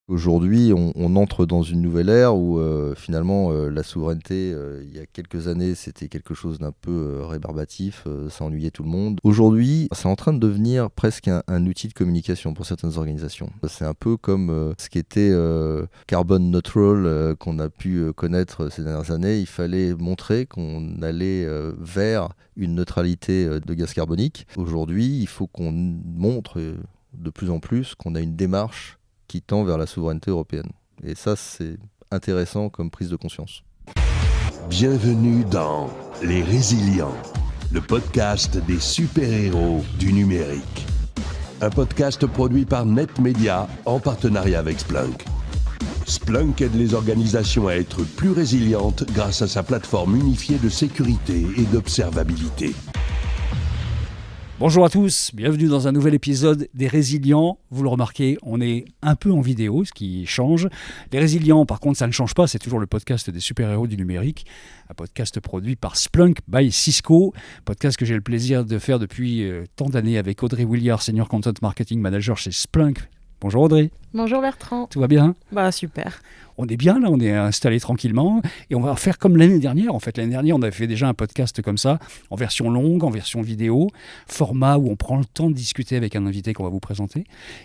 Aujourd'hui, on entre dans une nouvelle ère où finalement la souveraineté, il y a quelques années, c'était quelque chose d'un peu rébarbatif, ça ennuyait tout le monde. Aujourd'hui, c'est en train de devenir presque un outil de communication pour certaines organisations. C'est un peu comme ce qu'était Carbon Neutral qu'on a pu connaître ces dernières années. Il fallait montrer qu'on allait vers une neutralité de gaz carbonique. Aujourd'hui, il faut qu'on montre de plus en plus qu'on a une démarche qui tend vers la souveraineté européenne. Et ça, c'est intéressant comme prise de conscience. Bienvenue dans Les Résilients, le podcast des super-héros du numérique. Un podcast produit par NetMedia en partenariat avec Splunk. Splunk aide les organisations à être plus résilientes grâce à sa plateforme unifiée de sécurité et d'observabilité. Bonjour à tous, bienvenue dans un nouvel épisode des Résilients. Vous le remarquez, on est un peu en vidéo, ce qui change. Les Résilients, par contre, ça ne change pas, c'est toujours le podcast des super-héros du numérique. Un podcast produit par Splunk by Cisco, podcast que j'ai le plaisir de faire depuis tant d'années avec Audrey Williard, Senior Content Marketing Manager chez Splunk. Bonjour Audrey. Bonjour Bertrand. Tout va bien ? Bah super. On est bien là, on est installé tranquillement et on va faire comme l'année dernière. En fait, l'année dernière, on avait fait déjà un podcast comme ça, en version longue, en version vidéo, format où on prend le temps de discuter avec un invité qu'on va vous présenter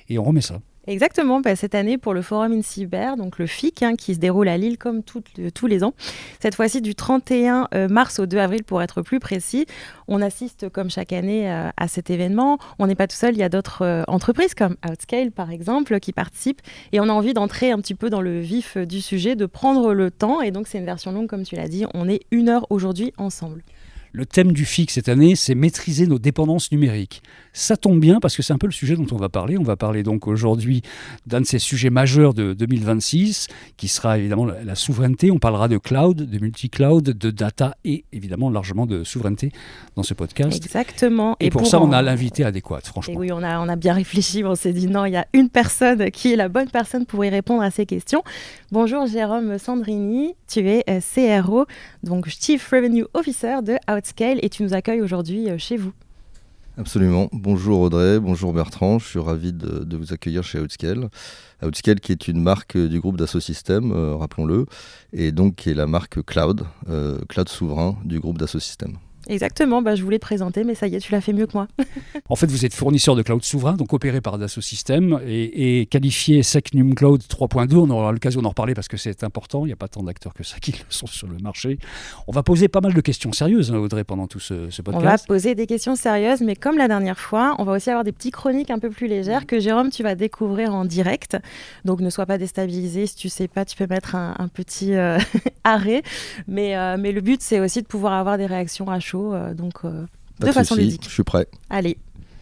et on remet ça. Exactement, cette année pour le Forum in Cyber, donc le FIC, qui se déroule à Lille comme tous les ans. Cette fois-ci du 31 mars au 2 avril pour être plus précis. On assiste comme chaque année à cet événement. On n'est pas tout seul, il y a d'autres entreprises comme Outscale par exemple qui participent et on a envie d'entrer un petit peu dans le vif du sujet, de prendre le temps et donc c'est une version longue comme tu l'as dit. On est 1 heure aujourd'hui ensemble. Le thème du FIC cette année, c'est maîtriser nos dépendances numériques. Ça tombe bien parce que c'est un peu le sujet dont on va parler. On va parler donc aujourd'hui d'un de ces sujets majeurs de 2026, qui sera évidemment la souveraineté. On parlera de cloud, de multi-cloud, de data et évidemment largement de souveraineté dans ce podcast. Exactement. Et pour ça, on a l'invité adéquat, franchement. Et oui, on a bien réfléchi. On s'est dit non, il y a une personne qui est la bonne personne pour y répondre à ces questions. Bonjour Jérôme Sandrini, tu es CRO, donc Chief Revenue Officer de Outscale et tu nous accueilles aujourd'hui chez vous. Absolument. Bonjour Audrey, bonjour Bertrand, je suis ravi de vous accueillir chez Outscale. Outscale qui est une marque du groupe Dassault Systèmes, rappelons-le, et donc qui est la marque Cloud souverain du groupe Dassault Systèmes. Exactement, je voulais te présenter, mais ça y est, tu l'as fait mieux que moi. En fait, vous êtes fournisseur de cloud souverain, donc opéré par Dassault Systèmes et qualifié SecNum Cloud 3.2. On aura l'occasion d'en reparler parce que c'est important. Il n'y a pas tant d'acteurs que ça qui le sont sur le marché. On va poser pas mal de questions sérieuses, Audrey, pendant tout ce podcast. On va poser des questions sérieuses, mais comme la dernière fois, on va aussi avoir des petites chroniques un peu plus légères que Jérôme, tu vas découvrir en direct. Donc ne sois pas déstabilisé. Si tu ne sais pas, tu peux mettre un petit arrêt. Mais le but, c'est aussi de pouvoir avoir des réactions à chaud. De façon ludique. Je suis prêt. Allez.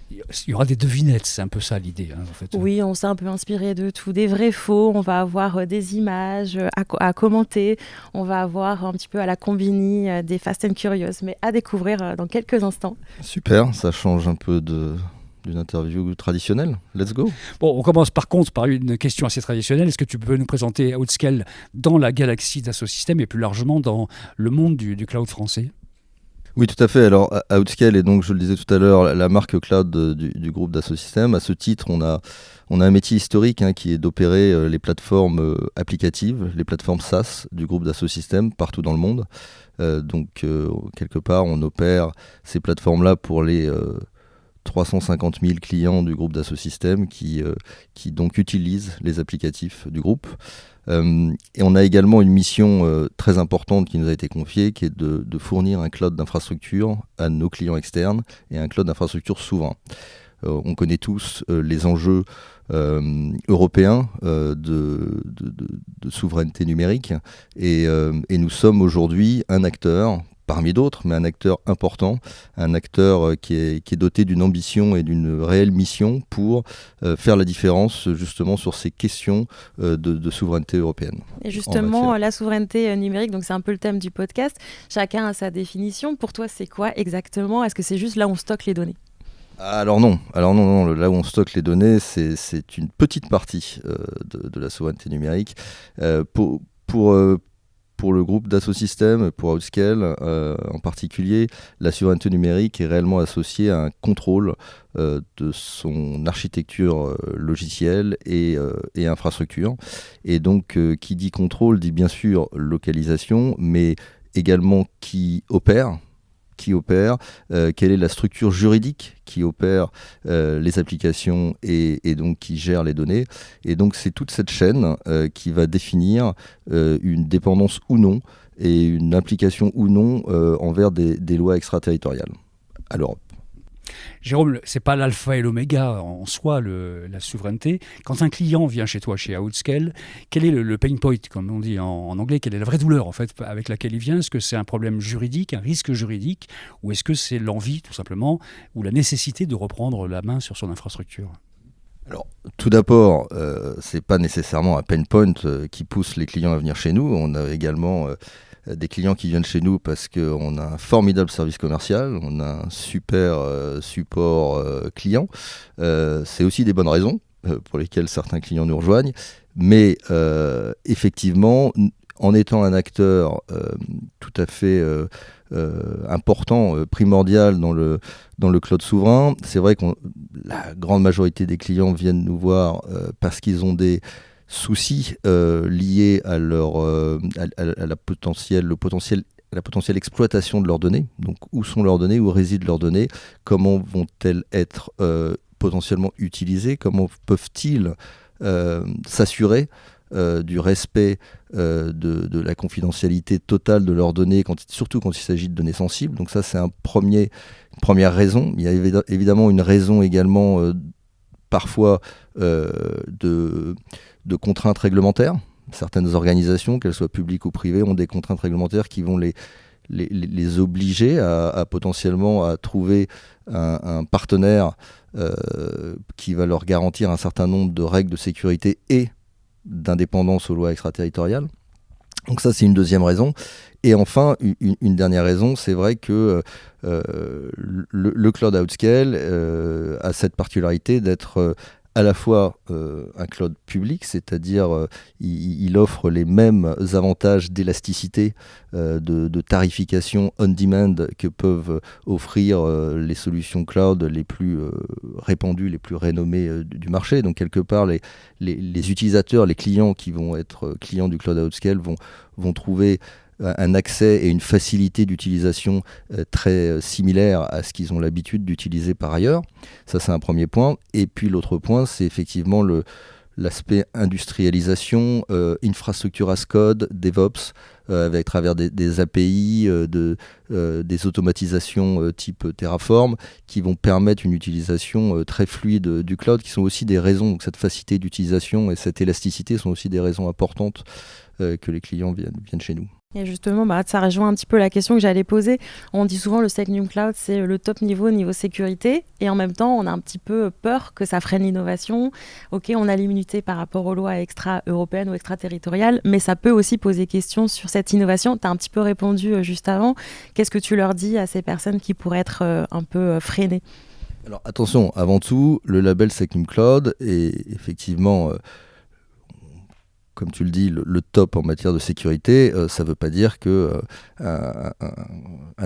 Il y aura des devinettes, c'est un peu ça l'idée. En fait. Oui, on s'est un peu inspiré de tout, des vrais faux. On va avoir des images à commenter. On va avoir un petit peu à la Combini des Fast and Curious, mais à découvrir dans quelques instants. Super, ça change un peu d'une interview traditionnelle. Let's go. Bon, on commence par contre par une question assez traditionnelle. Est-ce que tu peux nous présenter Outscale dans la galaxie Dassault Systèmes et plus largement dans le monde du cloud français ? Oui, tout à fait. Alors, Outscale est donc, je le disais tout à l'heure, la marque cloud du groupe Dassault Systèmes. À ce titre, on a un métier historique qui est d'opérer les plateformes applicatives, les plateformes SaaS du groupe Dassault Systèmes partout dans le monde. Quelque part, on opère ces plateformes-là pour les 350 000 clients du groupe Dassault Systèmes qui donc utilisent les applicatifs du groupe. Et on a également une mission très importante qui nous a été confiée, qui est de fournir un cloud d'infrastructure à nos clients externes et un cloud d'infrastructure souverain. On connaît tous les enjeux européens de souveraineté numérique et nous sommes aujourd'hui un acteur parmi d'autres, mais un acteur important, un acteur qui est doté d'une ambition et d'une réelle mission pour faire la différence justement sur ces questions de souveraineté européenne. Et justement, la souveraineté numérique, donc c'est un peu le thème du podcast. Chacun a sa définition. Pour toi, c'est quoi exactement ? Est-ce que c'est juste là où on stocke les données ? Alors non, là où on stocke les données, c'est une petite partie de la souveraineté numérique. Pour pour le groupe Dassault Systèmes, pour Outscale en particulier, la souveraineté numérique est réellement associée à un contrôle de son architecture logicielle et infrastructure. Et donc, qui dit contrôle dit bien sûr localisation, mais également qui opère, quelle est la structure juridique qui opère les applications et donc qui gère les données. Et donc c'est toute cette chaîne qui va définir une dépendance ou non et une implication ou non envers des lois extraterritoriales à l'Europe. Jérôme, c'est pas l'alpha et l'oméga en soi, la souveraineté. Quand un client vient chez toi, chez Outscale, quel est le pain point, comme on dit en anglais, quelle est la vraie douleur en fait avec laquelle il vient? Est-ce que c'est un problème juridique, un risque juridique, ou est-ce que c'est l'envie tout simplement, ou la nécessité de reprendre la main sur son infrastructure? Alors, tout d'abord, c'est pas nécessairement un pain point qui pousse les clients à venir chez nous. On a également des clients qui viennent chez nous parce qu'on a un formidable service commercial, on a un super support client. C'est aussi des bonnes raisons pour lesquelles certains clients nous rejoignent. Mais effectivement, en étant un acteur tout à fait important, primordial dans le cloud souverain, c'est vrai que la grande majorité des clients viennent nous voir parce qu'ils ont des soucis liés à la potentielle exploitation de leurs données. Donc, où sont leurs données, où résident leurs données, comment vont-elles être potentiellement utilisées, comment peuvent-ils s'assurer du respect de la confidentialité totale de leurs données, surtout quand il s'agit de données sensibles. Donc ça, c'est une première raison. Il y a évidemment une raison également parfois de contraintes réglementaires. Certaines organisations, qu'elles soient publiques ou privées, ont des contraintes réglementaires qui vont les obliger à potentiellement à trouver un partenaire qui va leur garantir un certain nombre de règles de sécurité et d'indépendance aux lois extraterritoriales. Donc ça, c'est une deuxième raison. Et enfin, une dernière raison, c'est vrai que le cloud Outscale a cette particularité d'être à la fois un cloud public, c'est-à-dire il offre les mêmes avantages d'élasticité, de tarification on-demand que peuvent offrir les solutions cloud les plus répandues, les plus renommées du marché. Donc quelque part, les utilisateurs, les clients qui vont être clients du cloud Outscale vont trouver un accès et une facilité d'utilisation très similaire à ce qu'ils ont l'habitude d'utiliser par ailleurs. Ça, c'est un premier point. Et puis l'autre point, c'est effectivement l'aspect industrialisation, infrastructure as code, DevOps, avec travers des API, des automatisations type Terraform, qui vont permettre une utilisation très fluide du cloud, qui sont aussi des raisons. Donc cette facilité d'utilisation et cette élasticité sont aussi des raisons importantes que les clients viennent chez nous. Et justement, ça rejoint un petit peu la question que j'allais poser. On dit souvent le Secnum Cloud, c'est le top niveau sécurité. Et en même temps, on a un petit peu peur que ça freine l'innovation. OK, on a l'immunité par rapport aux lois extra-européennes ou extraterritoriales, mais ça peut aussi poser question sur cette innovation. Tu as un petit peu répondu juste avant. Qu'est-ce que tu leur dis à ces personnes qui pourraient être un peu freinées ? Alors attention, avant tout, le label Secnum Cloud est effectivement... comme tu le dis, le top en matière de sécurité, ça ne veut pas dire qu'un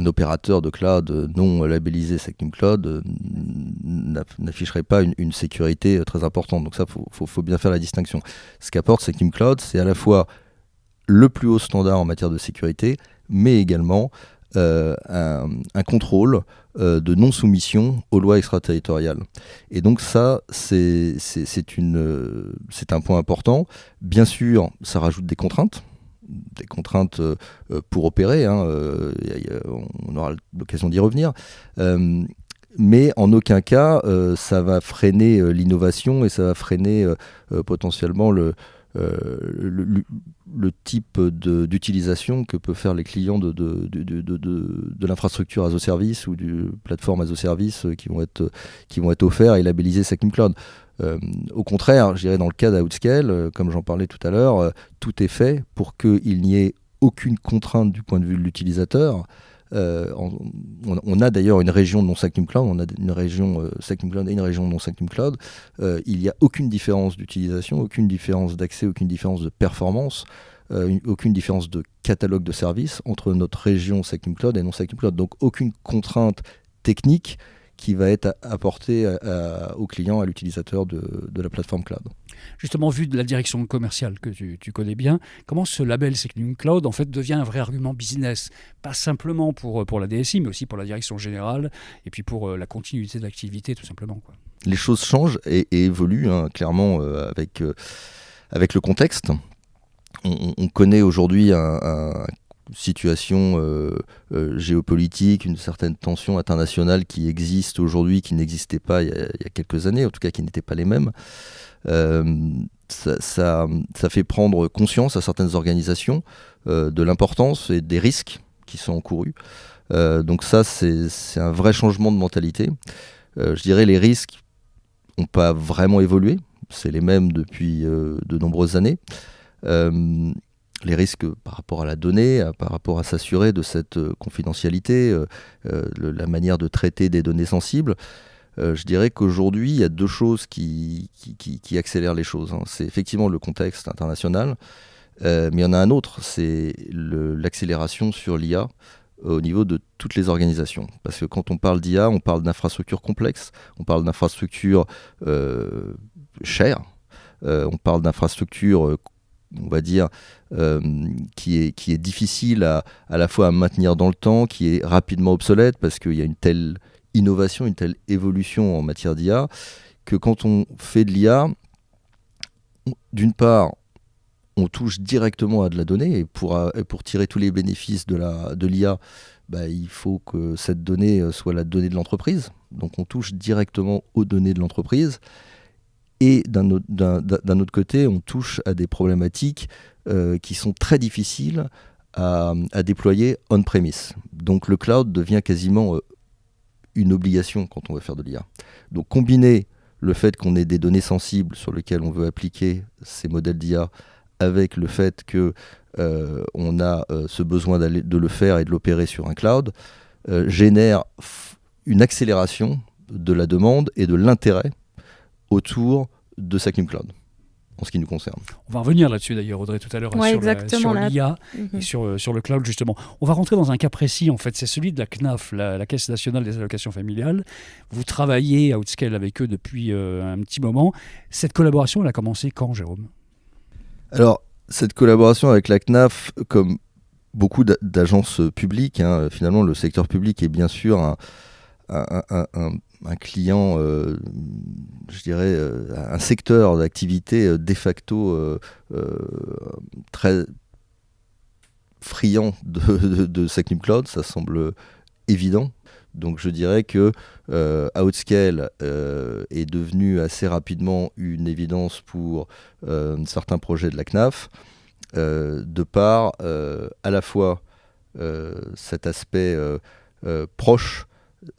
opérateur de cloud non labellisé Secnum Cloud n'afficherait pas une sécurité très importante. Donc ça, faut bien faire la distinction. Ce qu'apporte Secnum Cloud, c'est à la fois le plus haut standard en matière de sécurité, mais également un contrôle de non-soumission aux lois extraterritoriales. Et donc ça, c'est un point important. Bien sûr, ça rajoute des contraintes pour opérer, on aura l'occasion d'y revenir. Mais en aucun cas, ça va freiner l'innovation et ça va freiner potentiellement le type d'utilisation que peuvent faire les clients de l'infrastructure as a service ou du plateforme as a service qui vont être offerts et labellisés Secnum Cloud. Au contraire, je dirais dans le cas d'Outscale, comme j'en parlais tout à l'heure, tout est fait pour qu'il n'y ait aucune contrainte du point de vue de l'utilisateur on a d'ailleurs une région non SACNUM Cloud, on a une région SACNUM Cloud et une région non SACNUM Cloud. Il n'y a aucune différence d'utilisation, aucune différence d'accès, aucune différence de performance, aucune différence de catalogue de services entre notre région SACNUM Cloud et non SACNUM Cloud. Donc aucune contrainte technique qui va être apportée au client, à l'utilisateur de la plateforme cloud. Justement, vu de la direction commerciale que tu connais bien, comment ce label SACNUM Cloud en fait devient un vrai argument business, pas simplement pour la DSI, mais aussi pour la direction générale et puis pour la continuité de l'activité tout simplement, quoi. Les choses changent et évoluent clairement avec le contexte. On connaît aujourd'hui une situation géopolitique, une certaine tension internationale qui existe aujourd'hui, qui n'existait pas il y a quelques années, en tout cas qui n'étaient pas les mêmes. Ça fait prendre conscience à certaines organisations de l'importance et des risques qui sont encourus. Donc ça, c'est un vrai changement de mentalité. Je dirais les risques n'ont pas vraiment évolué, c'est les mêmes depuis de nombreuses années. Les risques par rapport à la donnée, par rapport à s'assurer de cette confidentialité, la manière de traiter des données sensibles. Je dirais qu'aujourd'hui, il y a deux choses qui accélèrent les choses. C'est effectivement le contexte international, mais il y en a un autre, c'est l'accélération sur l'IA au niveau de toutes les organisations. Parce que quand on parle d'IA, on parle d'infrastructures complexes, on parle d'infrastructures chères, on parle d'infrastructures on va dire, qui est difficile à la fois à maintenir dans le temps, qui est rapidement obsolète parce qu'il y a une telle innovation, une telle évolution en matière d'IA, que quand on fait de l'IA, d'une part, on touche directement à de la donnée, et pour tirer tous les bénéfices de l'IA, il faut que cette donnée soit la donnée de l'entreprise. Donc on touche directement aux données de l'entreprise. Et d'un autre côté, on touche à des problématiques qui sont très difficiles à déployer on-premise. Donc le cloud devient quasiment une obligation quand on veut faire de l'IA. Donc combiner le fait qu'on ait des données sensibles sur lesquelles on veut appliquer ces modèles d'IA avec le fait qu'on a ce besoin de le faire et de l'opérer sur un cloud, génère une accélération de la demande et de l'intérêt autour de SACNUM Cloud, en ce qui nous concerne. On va revenir là-dessus d'ailleurs, Audrey, tout à l'heure, sur l'IA et sur le cloud justement. On va rentrer dans un cas précis, en fait, c'est celui de la CNAF, la Caisse nationale des allocations familiales. Vous travaillez à Outscale avec eux depuis un petit moment. Cette collaboration, elle a commencé quand, Jérôme ? Alors, cette collaboration avec la CNAF, comme beaucoup d'agences publiques, finalement, le secteur public est bien sûr un client, je dirais, un secteur d'activité de facto très friand de SACNUM Cloud, ça semble évident. Donc je dirais que Outscale est devenu assez rapidement une évidence pour certains projets de la CNAF, de par à la fois cet aspect proche,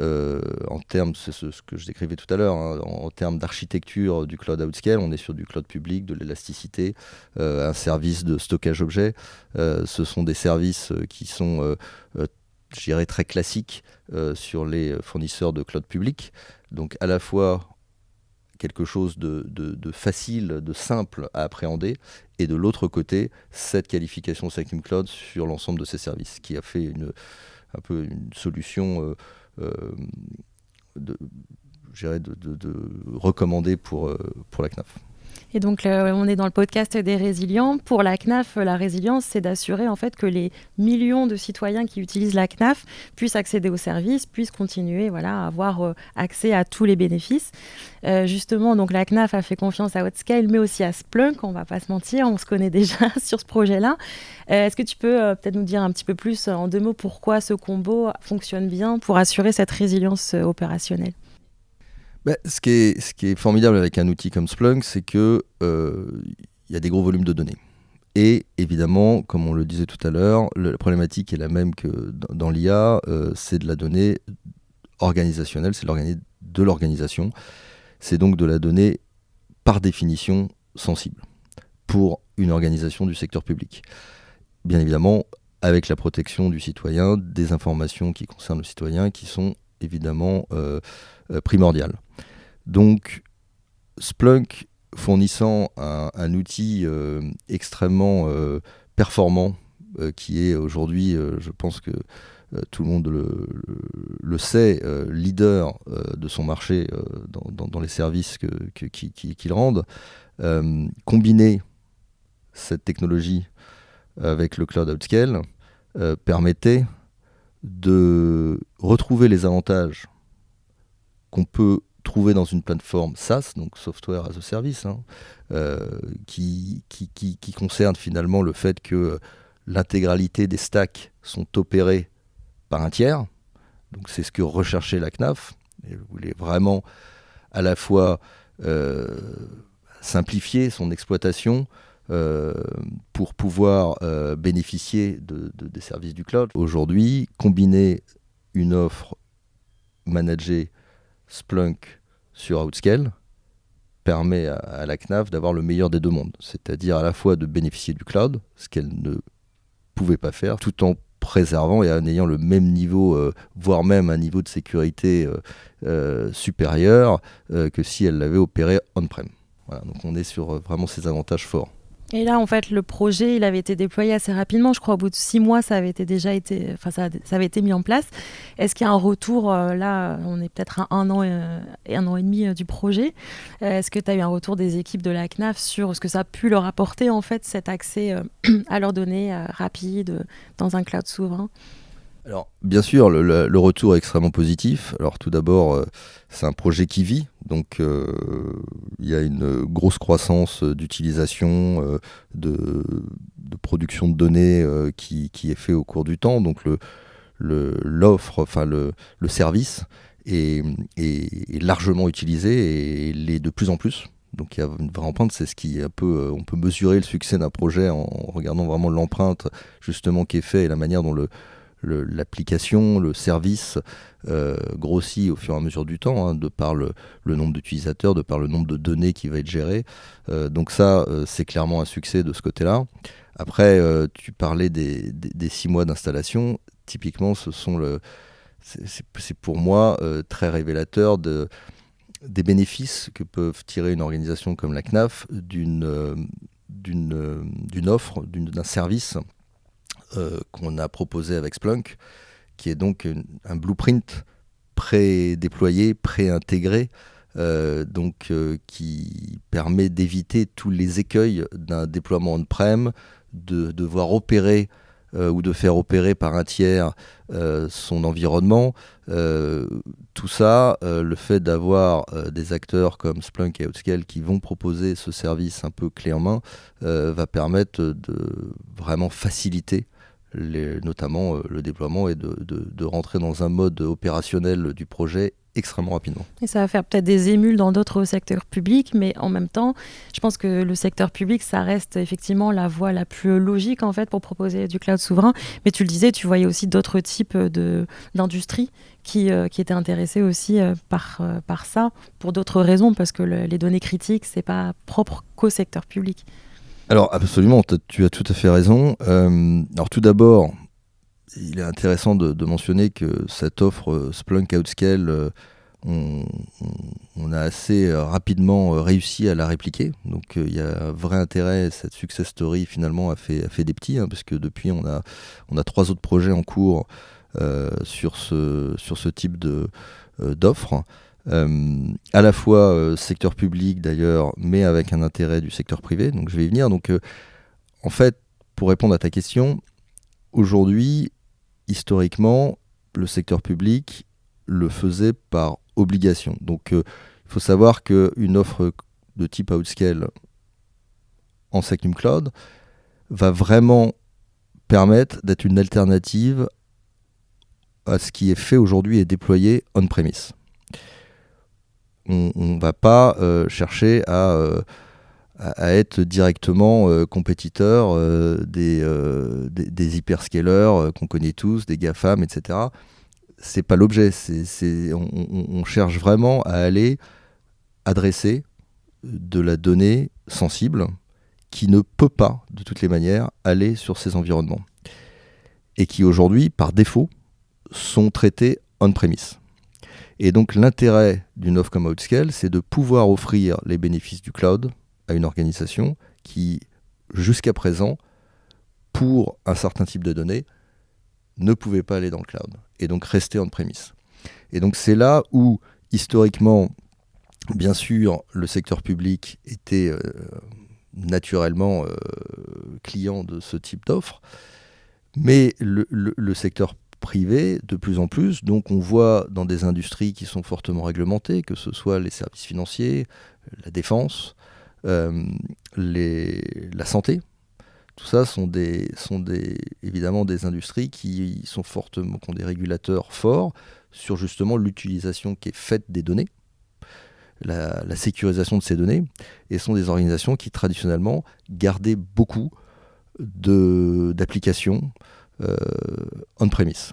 en termes, c'est ce que je décrivais tout à l'heure, en termes d'architecture du cloud Outscale, on est sur du cloud public, de l'élasticité, un service de stockage objet. Ce sont des services qui sont, je dirais, très classiques sur les fournisseurs de cloud public. Donc à la fois quelque chose de facile, de simple à appréhender, et de l'autre côté, cette qualification SACNUM Cloud sur l'ensemble de ces services, qui a fait un peu une solution recommandée pour la CNAF. Et donc, on est dans le podcast des résilients. Pour la CNAF, la résilience, c'est d'assurer en fait que les millions de citoyens qui utilisent la CNAF puissent accéder aux services, puissent continuer à avoir accès à tous les bénéfices. Justement, donc, la CNAF a fait confiance à Outscale, mais aussi à Splunk, on ne va pas se mentir, on se connaît déjà sur ce projet-là. Est-ce que tu peux peut-être nous dire un petit peu plus en 2 mots pourquoi ce combo fonctionne bien pour assurer cette résilience opérationnelle ? Ce qui est formidable avec un outil comme Splunk, c'est qu'il y a des gros volumes de données. Et évidemment, comme on le disait tout à l'heure, la problématique est la même que dans l'IA, c'est de la donnée organisationnelle, c'est de l'organisation. C'est donc de la donnée par définition sensible pour une organisation du secteur public. Bien évidemment, avec la protection du citoyen, des informations qui concernent le citoyen, qui sont évidemment primordiales. Donc, Splunk fournissant un outil extrêmement performant, qui est aujourd'hui, je pense que tout le monde le sait, leader de son marché dans les services qu'il rende, combiner cette technologie avec le cloud outscale permettait de retrouver les avantages qu'on peut trouver dans une plateforme SaaS, donc Software as a Service, qui concerne finalement le fait que l'intégralité des stacks sont opérés par un tiers. Donc c'est ce que recherchait la CNAF. Elle voulait vraiment à la fois simplifier son exploitation pour pouvoir bénéficier des services du cloud. Aujourd'hui, combiner une offre managée Splunk sur Outscale permet à la CNAF d'avoir le meilleur des deux mondes, c'est-à-dire à la fois de bénéficier du cloud, ce qu'elle ne pouvait pas faire, tout en préservant et en ayant le même niveau, voire même un niveau de sécurité supérieur que si elle l'avait opéré on-prem. Voilà, donc on est sur vraiment ces avantages forts. Et là, en fait, le projet, il avait été déployé assez rapidement. Je crois au bout de 6 mois, ça avait été mis en place. Est-ce qu'il y a un retour là, on est peut-être à un an et demi du projet. Est-ce que tu as eu un retour des équipes de la CNAF sur ce que ça a pu leur apporter, en fait, cet accès à leurs données rapides dans un cloud souverain ? Alors, bien sûr, le retour est extrêmement positif. Alors, tout d'abord, c'est un projet qui vit. Donc, il y a une grosse croissance d'utilisation, de production de données qui est fait au cours du temps. Donc, l'offre, enfin le service est largement utilisé et l'est de plus en plus. Donc, il y a une vraie empreinte. C'est ce qui est un peu, on peut mesurer le succès d'un projet en regardant vraiment l'empreinte justement qui est faite et la manière dont l'application, le service grossit au fur et à mesure du temps, de par le nombre d'utilisateurs, de par le nombre de données qui va être géré. Donc ça, c'est clairement un succès de ce côté-là. Après, tu parlais des 6 mois d'installation. Typiquement, c'est pour moi très révélateur des bénéfices que peuvent tirer une organisation comme la CNAF d'une offre, d'un service qu'on a proposé avec Splunk, qui est donc un blueprint pré-déployé, pré-intégré, qui permet d'éviter tous les écueils d'un déploiement on-prem, de devoir opérer ou de faire opérer par un tiers son environnement. Tout ça, le fait d'avoir des acteurs comme Splunk et Outscale qui vont proposer ce service un peu clé en main, va permettre de vraiment faciliter notamment le déploiement et de rentrer dans un mode opérationnel du projet extrêmement rapidement. Et ça va faire peut-être des émules dans d'autres secteurs publics, mais en même temps, je pense que le secteur public, ça reste effectivement la voie la plus logique en fait pour proposer du cloud souverain. Mais tu le disais, tu voyais aussi d'autres types d'industries qui étaient intéressées aussi par ça, pour d'autres raisons, parce que les données critiques, c'est pas propre qu'au secteur public. Alors absolument, tu as tout à fait raison. Alors tout d'abord, il est intéressant de mentionner que cette offre Splunk Outscale, on a assez rapidement réussi à la répliquer. Donc il y a un vrai intérêt. Cette success story finalement a fait des petits, parce que depuis on a 3 autres projets en cours sur ce type d'offre. À la fois secteur public d'ailleurs, mais avec un intérêt du secteur privé. Donc je vais y venir. Donc en fait, pour répondre à ta question, aujourd'hui, historiquement, le secteur public le faisait par obligation. Donc il faut savoir qu'une offre de type Outscale en Secnum Cloud va vraiment permettre d'être une alternative à ce qui est fait aujourd'hui et déployé on-premise. On ne va pas chercher à être directement compétiteur des hyperscalers qu'on connaît tous, des GAFAM, etc. C'est pas l'objet. On cherche vraiment à aller adresser de la donnée sensible qui ne peut pas, de toutes les manières, aller sur ces environnements. et qui aujourd'hui, par défaut, sont traités on-premise. Et donc l'intérêt d'une offre comme Outscale, c'est de pouvoir offrir les bénéfices du cloud à une organisation qui, jusqu'à présent, pour un certain type de données, ne pouvait pas aller dans le cloud, et donc rester on-premise. Et donc c'est là où, historiquement, bien sûr, le secteur public était naturellement client de ce type d'offre, mais le secteur privé, de plus en plus, donc on voit dans des industries qui sont fortement réglementées, que ce soit les services financiers, la défense, la santé. Tout ça sont évidemment des industries qui ont des régulateurs forts sur justement l'utilisation qui est faite des données, la sécurisation de ces données, et sont des organisations qui traditionnellement gardaient beaucoup d'applications on-premise.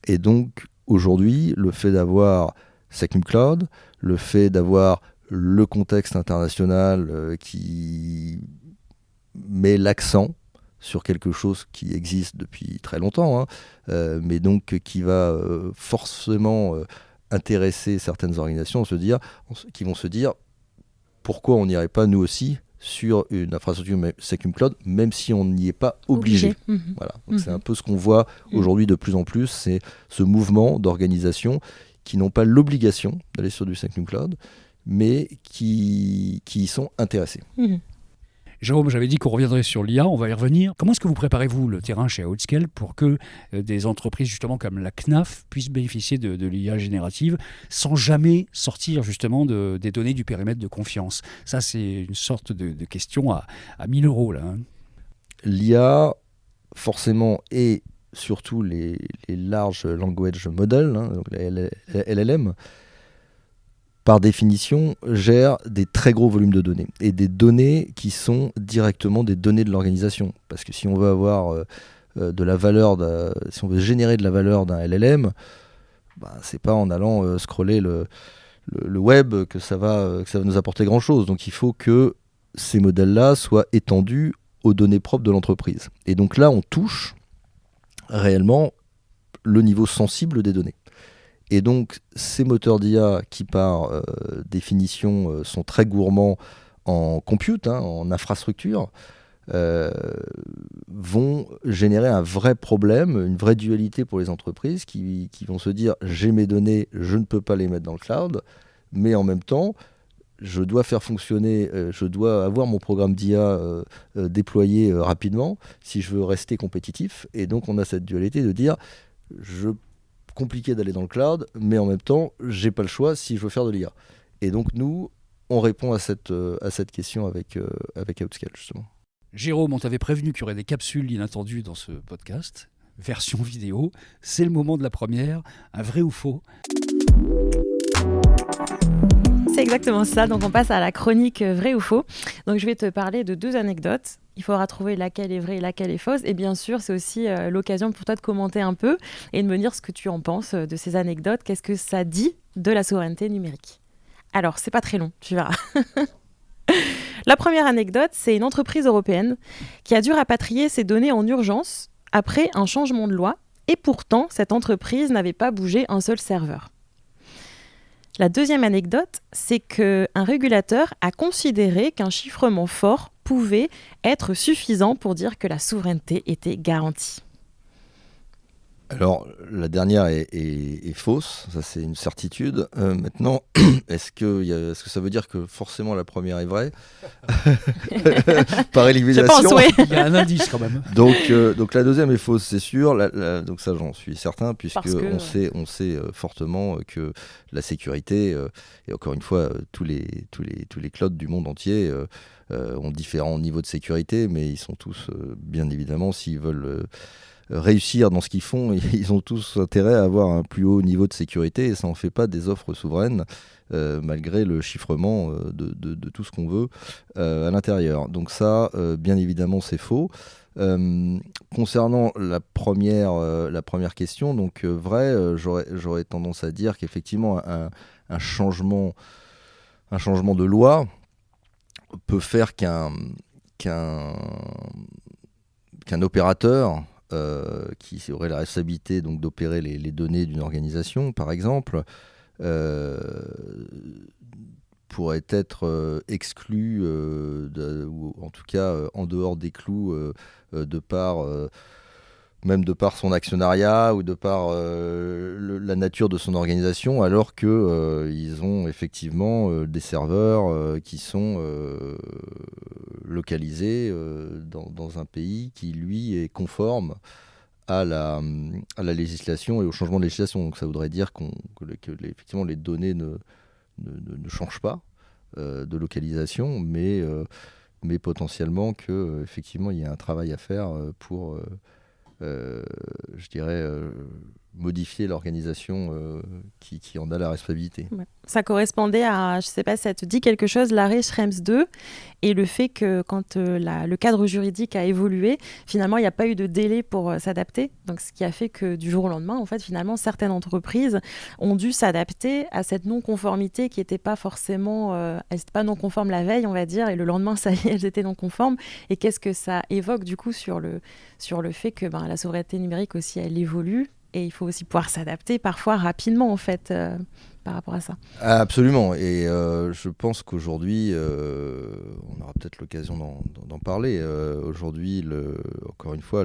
Et donc aujourd'hui, le fait d'avoir Secnum Cloud, le fait d'avoir le contexte international qui met l'accent sur quelque chose qui existe depuis très longtemps, mais donc qui va forcément intéresser certaines organisations, qui vont se dire pourquoi on n'irait pas nous aussi sur une infrastructure Secnum Cloud, même si on n'y est pas obligé. Voilà. Donc c'est un peu ce qu'on voit aujourd'hui de plus en plus, c'est ce mouvement d'organisations qui n'ont pas l'obligation d'aller sur du Secnum Cloud, mais qui y sont intéressés. Jérôme, j'avais dit qu'on reviendrait sur l'IA, on va y revenir. Comment est-ce que vous préparez-vous le terrain chez Outscale pour que des entreprises justement comme la CNAF puissent bénéficier de l'IA générative sans jamais sortir justement des données du périmètre de confiance? Ça, c'est une sorte de question à 1000 € là. L'IA, forcément, et surtout les large language models, donc les LLM, par définition, gèrent des très gros volumes de données, et des données qui sont directement des données de l'organisation. Parce que si on veut avoir de la valeur, si on veut générer de la valeur d'un LLM, c'est pas en allant scroller le web que ça va nous apporter grand-chose. Donc il faut que ces modèles-là soient étendus aux données propres de l'entreprise. Et donc là, on touche réellement le niveau sensible des données. Et donc, ces moteurs d'IA qui, par définition, sont très gourmands en compute, en infrastructure, vont générer un vrai problème, une vraie dualité pour les entreprises qui vont se dire « j'ai mes données, je ne peux pas les mettre dans le cloud, mais en même temps, je dois faire fonctionner, je dois avoir mon programme d'IA déployé rapidement si je veux rester compétitif. » Et donc, on a cette dualité de dire « compliqué d'aller dans le cloud, mais en même temps, j'ai pas le choix si je veux faire de l'IA. » Et donc nous, on répond à cette question avec Outscale, justement. Jérôme, on t'avait prévenu qu'il y aurait des capsules inattendues dans ce podcast, version vidéo. C'est le moment de la première, un vrai ou faux? C'est exactement ça, donc on passe à la chronique vrai ou faux. Donc je vais te parler de 2 anecdotes. Il faudra trouver laquelle est vraie et laquelle est fausse. Et bien sûr, c'est aussi l'occasion pour toi de commenter un peu et de me dire ce que tu en penses de ces anecdotes. Qu'est-ce que ça dit de la souveraineté numérique? Alors, c'est pas très long, tu verras. La première anecdote, c'est une entreprise européenne qui a dû rapatrier ses données en urgence après un changement de loi. Et pourtant, cette entreprise n'avait pas bougé un seul serveur. La deuxième anecdote, c'est qu'un régulateur a considéré qu'un chiffrement fort pouvait être suffisant pour dire que la souveraineté était garantie. Alors, la dernière est fausse, ça c'est une certitude. Maintenant, est-ce que ça veut dire que forcément la première est vraie? Par élimination. Je pense, oui. Il y a un indice quand même. Donc la deuxième est fausse, c'est sûr. Donc ça, j'en suis certain, puisqu'on sait fortement que la sécurité, et encore une fois, tous les clouds du monde entier ont différents niveaux de sécurité, mais ils sont tous, bien évidemment, s'ils veulent réussir dans ce qu'ils font, ils ont tous intérêt à avoir un plus haut niveau de sécurité, et ça n'en fait pas des offres souveraines, malgré le chiffrement de tout ce qu'on veut à l'intérieur. Donc ça, bien évidemment, c'est faux. Concernant la première question, donc vrai, j'aurais tendance à dire qu'effectivement un changement de loi peut faire qu'un opérateur qui aurait la responsabilité donc, d'opérer les données d'une organisation, par exemple, pourrait être exclu, ou en tout cas en dehors des clous, même de par son actionnariat ou de par la nature de son organisation, alors qu'ils ont effectivement des serveurs qui sont localisés dans un pays qui, lui, est conforme à la législation et au changement de législation. Donc ça voudrait dire effectivement, les données ne changent pas de localisation, mais potentiellement qu'effectivement, il y a un travail à faire pour... je dirais, modifier l'organisation qui en a la responsabilité. Ouais. Ça correspondait à, je ne sais pas si ça te dit quelque chose, l'arrêt Schrems 2 et le fait que quand le cadre juridique a évolué, finalement, il n'y a pas eu de délai pour s'adapter. Donc, ce qui a fait que du jour au lendemain, en fait, finalement, certaines entreprises ont dû s'adapter à cette non-conformité qui n'était pas forcément... elles n'étaient pas non-conformes la veille, on va dire, et le lendemain, ça y est, elles étaient non-conformes. Et qu'est-ce que ça évoque, du coup, sur le fait que la souveraineté numérique aussi, elle évolue. Et il faut aussi pouvoir s'adapter parfois rapidement, en fait, par rapport à ça. Absolument. Et je pense qu'aujourd'hui, on aura peut-être l'occasion d'en parler. Aujourd'hui, encore une fois,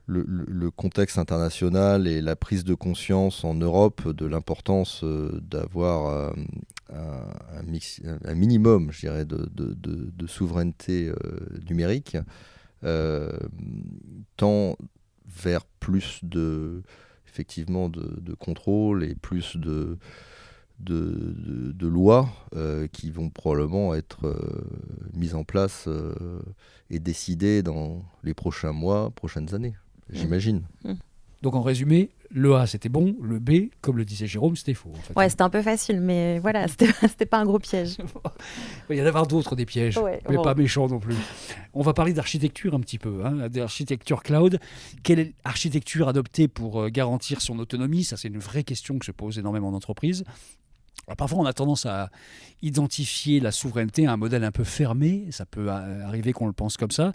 le contexte international et la prise de conscience en Europe de l'importance d'avoir un minimum, je dirais, de souveraineté numérique, tant vers plus effectivement de contrôle et plus de lois qui vont probablement être mises en place et décidées dans les prochains mois, prochaines années, j'imagine. Donc en résumé, le A c'était bon, le B, comme le disait Jérôme, c'était faux. En fait. Ouais, c'était un peu facile, mais voilà, c'était pas un gros piège. Il y en a avoir d'autres des pièges, mais bon. pas méchants non plus. On va parler d'architecture un petit peu, d'architecture cloud. Quelle architecture adopter pour garantir son autonomie? Ça, c'est une vraie question que se posent énormément d'entreprises. Alors, parfois, on a tendance à identifier la souveraineté à un modèle un peu fermé. Ça peut arriver qu'on le pense comme ça,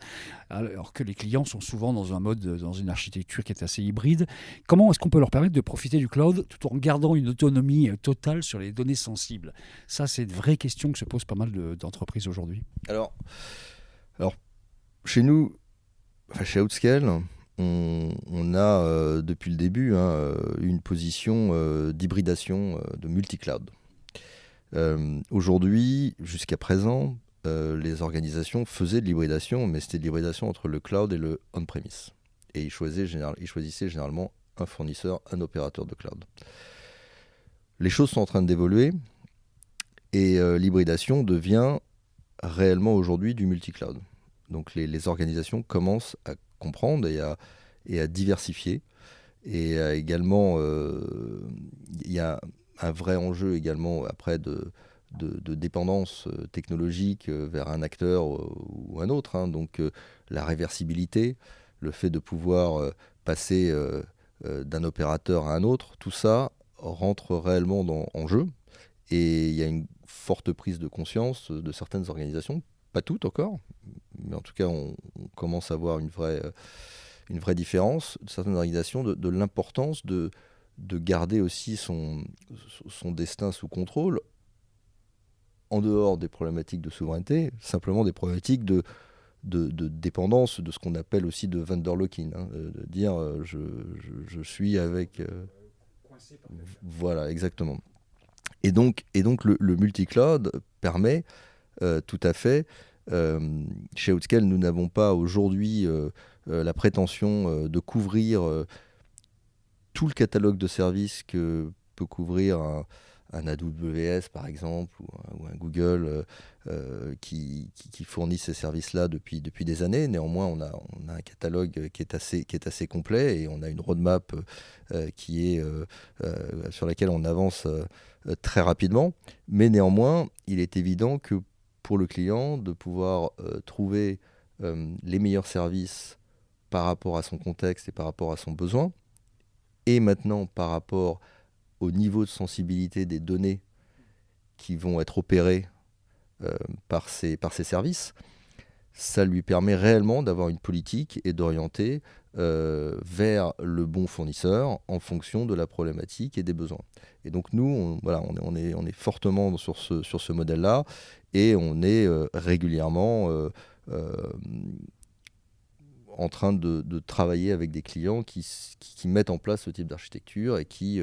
alors que les clients sont souvent dans une architecture qui est assez hybride. Comment est-ce qu'on peut leur permettre de profiter du cloud tout en gardant une autonomie totale sur les données sensibles? Ça, c'est une vraie question que se posent pas mal d'entreprises aujourd'hui. Alors, chez nous, chez Outscale, on a depuis le début une position d'hybridation de multi-cloud. Aujourd'hui, jusqu'à présent, les organisations faisaient de l'hybridation, mais c'était de l'hybridation entre le cloud et le on-premise. Et ils choisissaient généralement un fournisseur, un opérateur de cloud. Les choses sont en train d'évoluer et l'hybridation devient réellement aujourd'hui du multi-cloud. Donc les organisations commencent à comprendre et à diversifier. Et également, il y a un vrai enjeu également après de dépendance technologique vers un acteur ou un autre. Donc la réversibilité, le fait de pouvoir passer d'un opérateur à un autre, tout ça rentre réellement en jeu. Et il y a une forte prise de conscience de certaines organisations, pas toutes encore, mais en tout cas on commence à voir une vraie différence de certaines organisations de l'importance de garder aussi son destin sous contrôle en dehors des problématiques de souveraineté, simplement des problématiques de dépendance, de ce qu'on appelle aussi de vendor lock-in, de dire je suis avec... voilà, exactement. Et donc le multi-cloud permet tout à fait... chez Outscale, nous n'avons pas aujourd'hui la prétention de couvrir tout le catalogue de services que peut couvrir un AWS par exemple ou un Google qui fournit ces services-là depuis des années. Néanmoins, on a un catalogue qui est assez complet et on a une roadmap sur laquelle on avance très rapidement. Mais néanmoins, il est évident que pour le client, de pouvoir trouver les meilleurs services par rapport à son contexte et par rapport à son besoin, et maintenant par rapport au niveau de sensibilité des données qui vont être opérées par ces services, ça lui permet réellement d'avoir une politique et d'orienter vers le bon fournisseur en fonction de la problématique et des besoins. Et donc nous, on est fortement sur ce modèle-là, et on est régulièrement en train de travailler avec des clients qui mettent en place ce type d'architecture et qui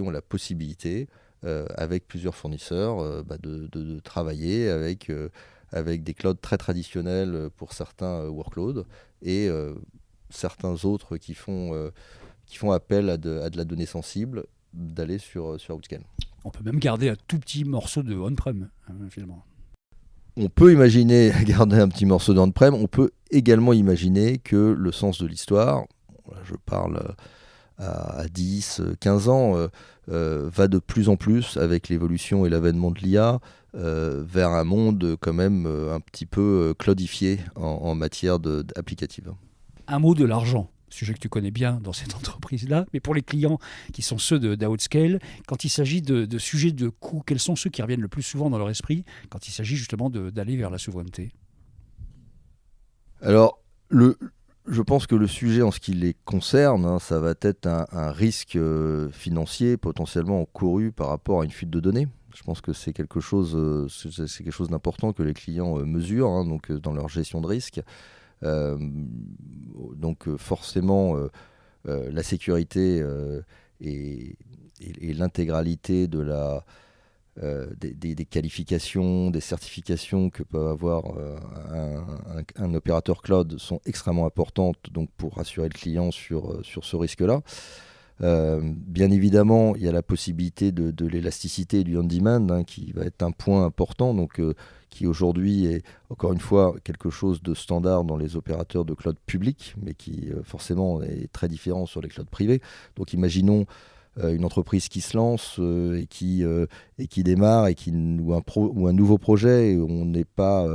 ont la possibilité, avec plusieurs fournisseurs, de travailler avec des clouds très traditionnels pour certains workloads, et certains autres qui font appel à de la donnée sensible, d'aller sur Outscale. On peut même garder un tout petit morceau de on-prem, finalement. On peut imaginer garder un petit morceau d'on-prem. On peut également imaginer que le sens de l'histoire, je parle à 10, 15 ans, va de plus en plus, avec l'évolution et l'avènement de l'IA, vers un monde quand même un petit peu cloudifié en matière applicative. Un mot de l'argent, sujet que tu connais bien dans cette entreprise-là, mais pour les clients qui sont ceux d'Outscale, quand il s'agit de sujets de coûts, quels sont ceux qui reviennent le plus souvent dans leur esprit quand il s'agit justement d'aller vers la souveraineté ? Alors, je pense que le sujet en ce qui les concerne, ça va être un risque financier potentiellement encouru par rapport à une fuite de données. Je pense que c'est quelque chose d'important que les clients mesurent, donc dans leur gestion de risque. Donc forcément, la sécurité et l'intégralité des qualifications, des certifications que peut avoir un opérateur cloud sont extrêmement importantes, donc pour rassurer le client sur ce risque-là. Bien évidemment, il y a la possibilité de l'élasticité du on-demand, qui va être un point important, donc qui aujourd'hui est encore une fois quelque chose de standard dans les opérateurs de cloud public, mais qui forcément est très différent sur les clouds privés. Donc imaginons une entreprise qui se lance et qui démarre, ou un nouveau projet, et on n'est pas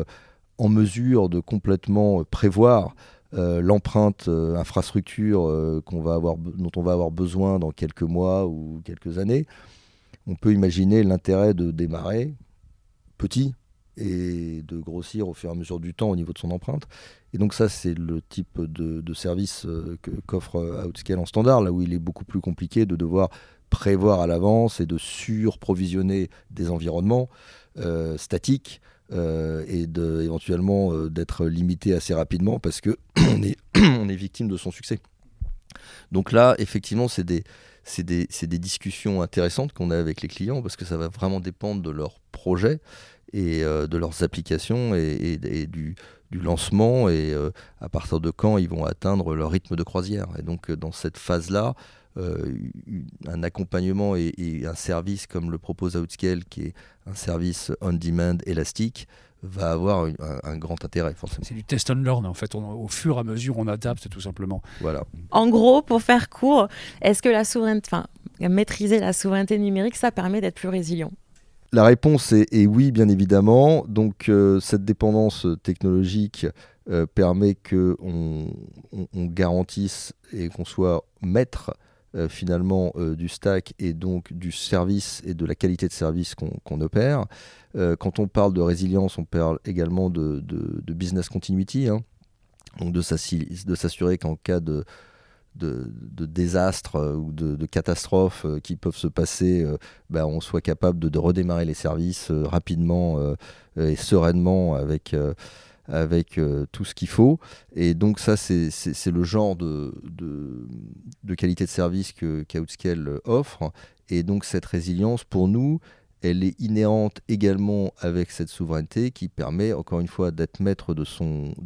en mesure de complètement prévoir l'empreinte infrastructure dont on va avoir besoin dans quelques mois ou quelques années. On peut imaginer l'intérêt de démarrer petit et de grossir au fur et à mesure du temps au niveau de son empreinte. Et donc ça, c'est le type de service qu'offre Outscale en standard, là où il est beaucoup plus compliqué de devoir prévoir à l'avance et de surprovisionner des environnements statiques, et éventuellement d'être limité assez rapidement parce que on est victime de son succès. Donc là, effectivement, c'est des discussions intéressantes qu'on a avec les clients, parce que ça va vraiment dépendre de leur projet et de leurs applications et du lancement, et à partir de quand ils vont atteindre leur rythme de croisière. Et donc dans cette phase-là, un accompagnement et un service comme le propose Outscale, qui est un service on-demand élastique, va avoir un grand intérêt, forcément. C'est du test and learn, en fait. Au fur et à mesure, on adapte, tout simplement. Voilà. En gros, pour faire court, est-ce que maîtriser la souveraineté numérique, ça permet d'être plus résilient ? La réponse est oui, bien évidemment. Donc cette dépendance technologique permet qu'on garantisse et qu'on soit maître finalement du stack, et donc du service et de la qualité de service qu'on opère. Quand on parle de résilience, on parle également de business continuity, donc de s'assurer qu'en cas de désastres ou de catastrophes qui peuvent se passer, on soit capable de redémarrer les services rapidement et sereinement avec tout ce qu'il faut. Et donc ça, c'est le genre de qualité de service qu'Outscale offre. Et donc cette résilience, pour nous, elle est inhérente également avec cette souveraineté qui permet, encore une fois, d'être maître de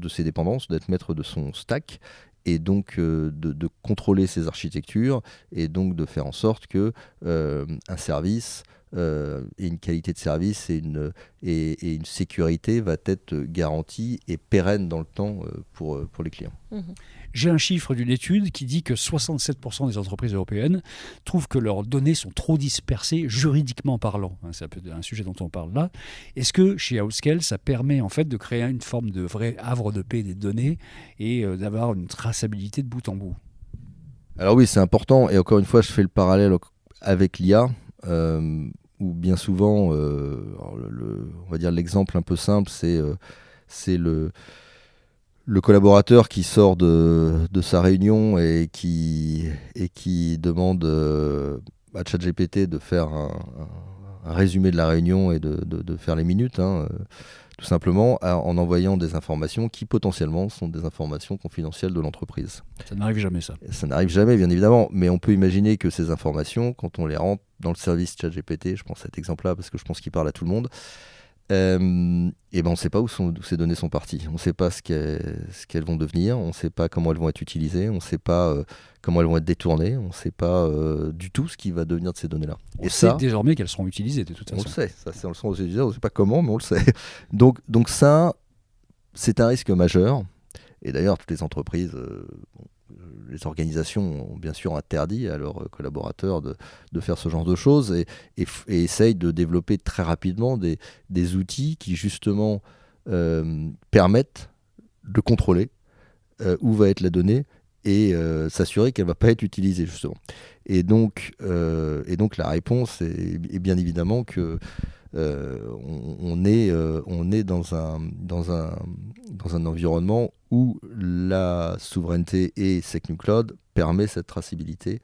ses dépendances, d'être maître de son stack, et donc de contrôler ses architectures, et donc de faire en sorte que un service et une qualité de service et une sécurité va être garantie et pérenne dans le temps pour les clients. J'ai un chiffre d'une étude qui dit que 67% des entreprises européennes trouvent que leurs données sont trop dispersées juridiquement parlant. C'est un peu un sujet dont on parle là. Est-ce que chez Outscale, ça permet en fait de créer une forme de vrai havre de paix des données et d'avoir une traçabilité de bout en bout ? Alors oui, c'est important. Et encore une fois, je fais le parallèle avec l'IA. Où bien souvent, on va dire l'exemple un peu simple, c'est c'est le collaborateur qui sort de sa réunion et qui demande à ChatGPT de faire un résumé de la réunion et de faire les minutes, tout simplement en envoyant des informations qui potentiellement sont des informations confidentielles de l'entreprise. Ça n'arrive jamais, ça. Ça n'arrive jamais, bien évidemment, mais on peut imaginer que ces informations, quand on les rentre dans le service ChatGPT, je pense à cet exemple-là parce que je pense qu'il parle à tout le monde, et ben on ne sait pas où ces données sont parties. On ne sait pas ce qu'elles vont devenir, on ne sait pas comment elles vont être utilisées, on ne sait pas comment elles vont être détournées, on ne sait pas du tout ce qui va devenir de ces données-là. On sait désormais qu'elles seront utilisées de toute façon. On le sait, ça c'est on ne sait pas comment, mais on le sait. Donc ça, c'est un risque majeur. Et d'ailleurs, toutes les entreprises, les organisations ont bien sûr interdit à leurs collaborateurs de faire ce genre de choses et essayent de développer très rapidement des outils qui justement permettent de contrôler où va être la donnée et s'assurer qu'elle ne va pas être utilisée justement. Et donc la réponse est bien évidemment que on est dans un environnement où la souveraineté et SecNumCloud permet cette traçabilité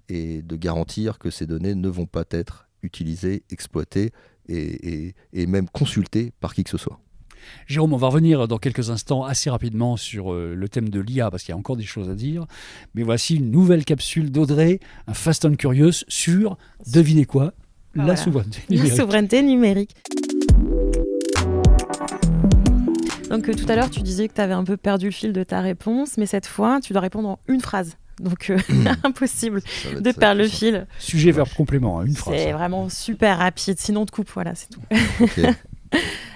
et de garantir que ces données ne vont pas être utilisées, exploitées et même consultées par qui que ce soit. Jérôme, on va revenir dans quelques instants assez rapidement sur le thème de l'IA parce qu'il y a encore des choses à dire. Mais voici une nouvelle capsule d'Audrey, un Fast and Curious sur, devinez quoi, la souveraineté numérique. La souveraineté numérique. Donc tout à l'heure, tu disais que tu avais un peu perdu le fil de ta réponse, mais cette fois, tu dois répondre en une phrase. Donc impossible de perdre le fil. Sujet, verbe, complément, une phrase. C'est vraiment super rapide, sinon on te coupe, voilà, c'est tout. Okay.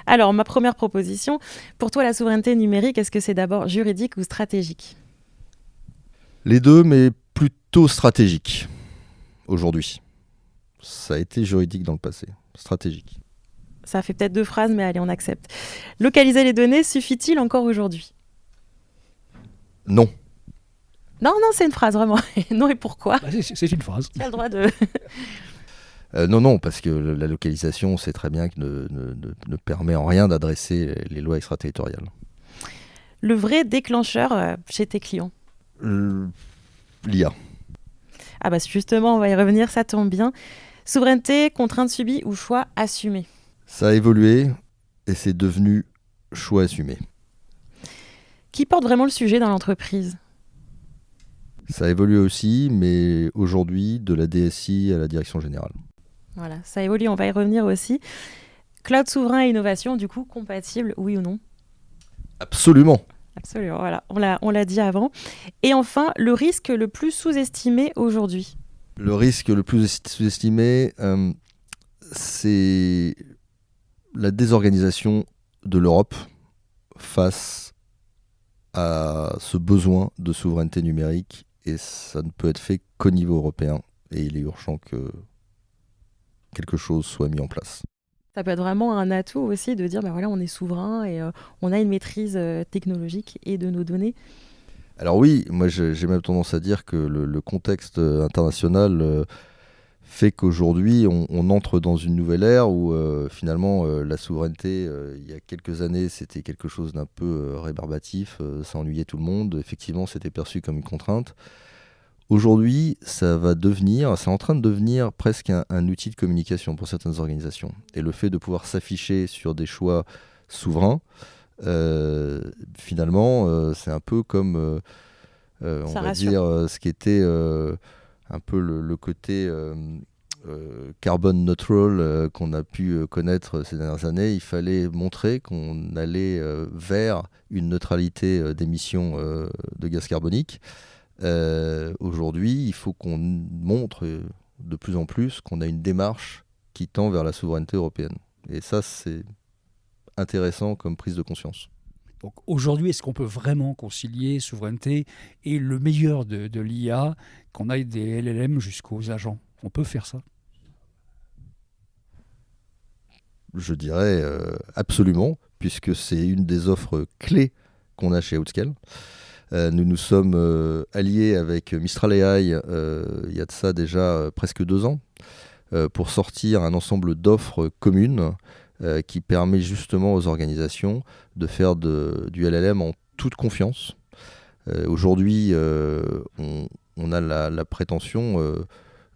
Alors, ma première proposition, pour toi, la souveraineté numérique, est-ce que c'est d'abord juridique ou stratégique ? Les deux, mais plutôt stratégique aujourd'hui. Ça a été juridique dans le passé, stratégique. Ça fait peut-être deux phrases, mais allez, on accepte. Localiser les données, suffit-il encore aujourd'hui ? Non. Non, c'est une phrase, vraiment. Non, et pourquoi ? C'est une phrase. Tu as le droit de... Non, parce que la localisation, on sait très bien que ne permet en rien d'adresser les lois extraterritoriales. Le vrai déclencheur chez tes clients ? L'IA. Ah bah justement, on va y revenir, ça tombe bien. Souveraineté, contrainte subie ou choix assumé ? Ça a évolué et c'est devenu choix assumé. Qui porte vraiment le sujet dans l'entreprise ? Ça a évolué aussi, mais aujourd'hui, de la DSI à la direction générale. Voilà, ça évolue, on va y revenir aussi. Cloud souverain et innovation, du coup, compatible, oui ou non ? Absolument. Absolument, voilà, on l'a dit avant. Et enfin, le risque le plus sous-estimé aujourd'hui ? Le risque le plus sous-estimé, c'est la désorganisation de l'Europe face à ce besoin de souveraineté numérique. Et ça ne peut être fait qu'au niveau européen. Et il est urgent que quelque chose soit mis en place. Ça peut être vraiment un atout aussi de dire, voilà, on est souverain et on a une maîtrise technologique et de nos données. Alors oui, moi j'ai même tendance à dire que le contexte international fait qu'aujourd'hui on entre dans une nouvelle ère où finalement la souveraineté, il y a quelques années, c'était quelque chose d'un peu rébarbatif, ça ennuyait tout le monde, effectivement c'était perçu comme une contrainte. Aujourd'hui, c'est en train de devenir presque un outil de communication pour certaines organisations. Et le fait de pouvoir s'afficher sur des choix souverains, finalement, c'est un peu comme, on va dire, ce qui était un peu le côté carbone neutral qu'on a pu connaître ces dernières années. Il fallait montrer qu'on allait vers une neutralité d'émissions de gaz carbonique. Aujourd'hui, il faut qu'on montre de plus en plus qu'on a une démarche qui tend vers la souveraineté européenne. Et ça, c'est intéressant comme prise de conscience. Donc aujourd'hui, est-ce qu'on peut vraiment concilier souveraineté et le meilleur de l'IA, qu'on aille des LLM jusqu'aux agents ? On peut faire ça ? Je dirais absolument, puisque c'est une des offres clés qu'on a chez Outscale. Nous nous sommes alliés avec Mistral AI il y a de ça déjà presque 2 ans pour sortir un ensemble d'offres communes qui permet justement aux organisations de faire du LLM en toute confiance. Aujourd'hui, on a la prétention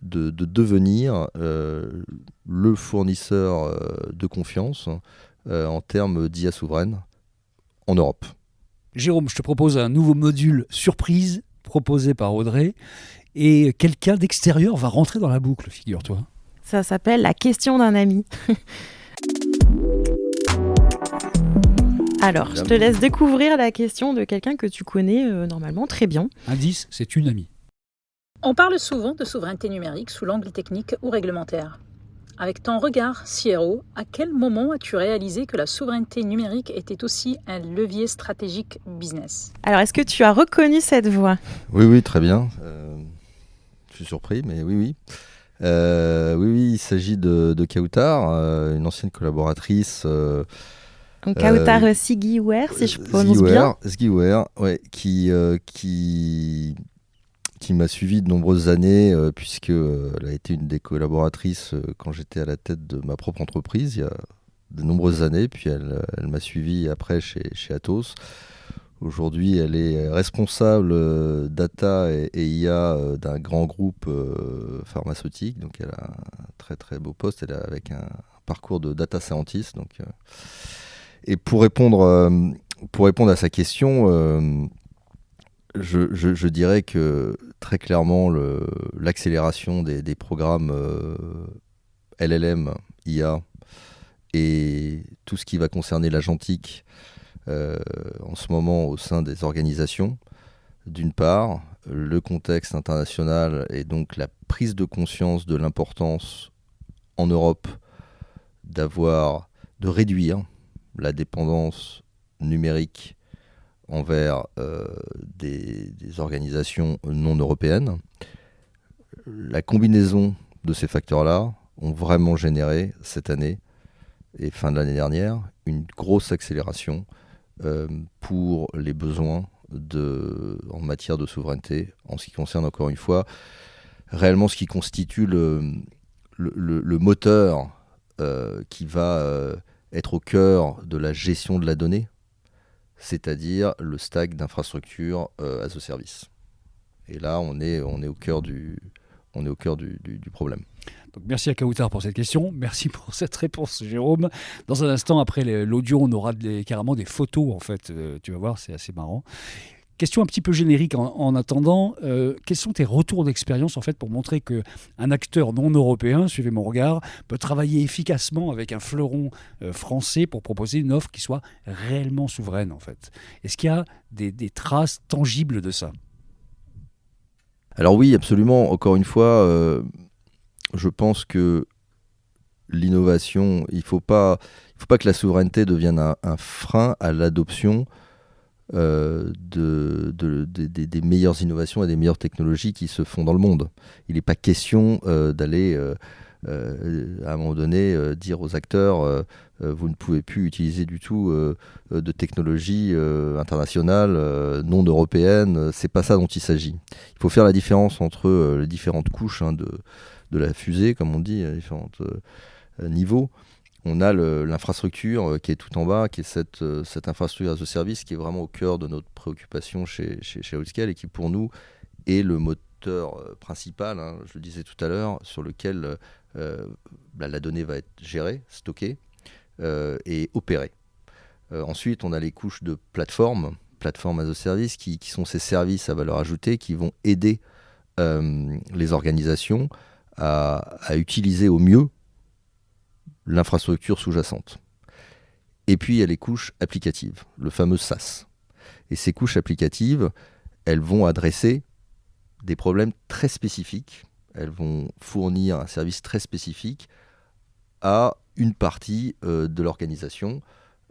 de devenir le fournisseur de confiance en termes d'IA souveraine en Europe. Jérôme, je te propose un nouveau module surprise proposé par Audrey. Et quelqu'un d'extérieur va rentrer dans la boucle, figure-toi. Ça s'appelle la question d'un ami. Alors, je te laisse découvrir la question de quelqu'un que tu connais normalement très bien. Indice, c'est une amie. On parle souvent de souveraineté numérique sous l'angle technique ou réglementaire. Avec ton regard CRO, à quel moment as-tu réalisé que la souveraineté numérique était aussi un levier stratégique business ? Alors, est-ce que tu as reconnu cette voix ? Oui, très bien. Je suis surpris, mais oui. Oui, il s'agit de Kautar, une ancienne collaboratrice. Donc, Kautar Sgiwer, si je prononce bien. Sgiwer, ouais, qui m'a suivi de nombreuses années, puisqu'elle a été une des collaboratrices quand j'étais à la tête de ma propre entreprise, il y a de nombreuses années. Puis elle m'a suivi après chez Atos. Aujourd'hui, elle est responsable data et IA d'un grand groupe pharmaceutique. Donc, elle a un très très beau poste. Elle est avec un parcours de data scientist. Donc, et pour répondre à sa question, je dirais que très clairement, l'accélération des programmes LLM, IA et tout ce qui va concerner l'agentique en ce moment au sein des organisations, d'une part, le contexte international et donc la prise de conscience de l'importance en Europe de réduire la dépendance numérique envers des organisations non européennes. La combinaison de ces facteurs-là ont vraiment généré cette année et fin de l'année dernière une grosse accélération pour les besoins en matière de souveraineté, en ce qui concerne encore une fois réellement ce qui constitue le moteur qui va être au cœur de la gestion de la donnée, c'est-à-dire le stack d'infrastructure as a service. Et là, on est au cœur du problème. Donc merci à Kautar pour cette question, merci pour cette réponse Jérôme. Dans un instant, après l'audio, on aura carrément des photos en fait, tu vas voir, c'est assez marrant. Question un petit peu générique en attendant, quels sont tes retours d'expérience en fait pour montrer qu'un acteur non européen, suivez mon regard, peut travailler efficacement avec un fleuron français pour proposer une offre qui soit réellement souveraine en fait. Est-ce qu'il y a des traces tangibles de ça ? Alors oui, absolument. Encore une fois, je pense que l'innovation, il faut pas que la souveraineté devienne un frein à l'adoption des meilleures innovations et des meilleures technologies qui se font dans le monde. Il n'est pas question d'aller, à un moment donné, dire aux acteurs vous ne pouvez plus utiliser du tout de technologies internationales, non européennes. C'est pas ça dont il s'agit. Il faut faire la différence entre les différentes couches de la fusée, comme on dit, les différents niveaux. On a l'infrastructure qui est tout en bas, qui est cette infrastructure as a service qui est vraiment au cœur de notre préoccupation chez Outscale et qui pour nous est le moteur principal, je le disais tout à l'heure, sur lequel la donnée va être gérée, stockée et opérée. Ensuite, on a les couches de plateforme as a service qui sont ces services à valeur ajoutée qui vont aider les organisations à utiliser au mieux l'infrastructure sous-jacente. Et puis, il y a les couches applicatives, le fameux SaaS. Et ces couches applicatives, elles vont adresser des problèmes très spécifiques. Elles vont fournir un service très spécifique à une partie de l'organisation.